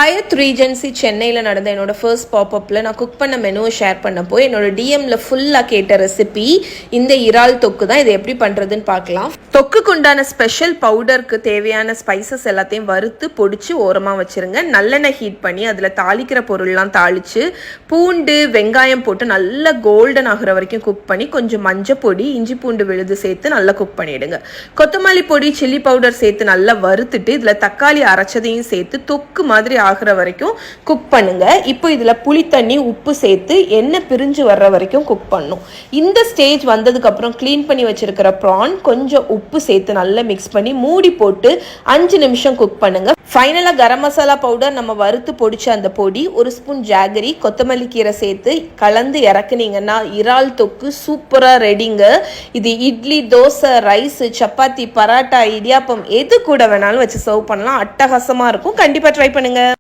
Hayat Regency சென்னையில் நடந்த என்னோட ஃபர்ஸ்ட் பாப்அப்பில் நான் குக் பண்ண மெனுவை ஷேர் பண்ணப்போ என்னோட டிஎம்ல ஃபுல்லாக கேட்ட ரெசிபி இந்த இறால் தொக்கு தான். இதை எப்படி பண்ணுறதுன்னு பார்க்கலாம். தொக்குக்கு உண்டான ஸ்பெஷல் பவுடருக்கு தேவையான ஸ்பைசஸ் எல்லாத்தையும் வறுத்து பொடிச்சு ஓரமாக வச்சுருங்க. நல்லெண்ணெய் ஹீட் பண்ணி அதில் தாளிக்கிற பொருள்லாம் தாளித்து பூண்டு வெங்காயம் போட்டு நல்லா கோல்டன் ஆகிற வரைக்கும் குக் பண்ணி கொஞ்சம் மஞ்சள் பொடி இஞ்சி பூண்டு விழுது சேர்த்து நல்லா குக் பண்ணிவிடுங்க. கொத்தமல்லி பொடி சில்லி பவுடர் சேர்த்து நல்லா வறுத்துட்டு இதில் தக்காளி அரைச்சதையும் சேர்த்து தொக்கு மாதிரி ஆகிற வரைக்கும் குக் பண்ணுங்க. இப்போ இதுல புளி தண்ணி உப்பு சேர்த்து எண்ணெய் பிரிஞ்சு வர்ற வரைக்கும் குக் பண்ணும். இந்த ஸ்டேஜ் வந்ததுக்கு அப்புறம் க்ளீன் பண்ணி வச்சிருக்கிற ப்ரான் கொஞ்சம் உப்பு சேர்த்து நல்லா மிக்ஸ் பண்ணி மூடி போட்டு 5 நிமிஷம் குக் பண்ணுங்க. ஃபைனலா கரம் மசாலா பவுடர் நம்ம வறுத்து பொடிச்ச அந்த பொடி, ஒரு ஸ்பூன் ஜாகரி, கொத்தமல்லி கீரை சேர்த்து கலந்து இறக்குனீங்கன்னா இறால் தொக்கு சூப்பரா ரெடிங்க. இது இட்லி, தோசை, ரைஸ், சப்பாத்தி, பராட்டா, இடியாப்பம் எது கூட வேணாலும் வச்சு சர்வ் பண்ணலாம். அட்டகாசமா இருக்கும். கண்டிப்பா ட்ரை பண்ணுங்க.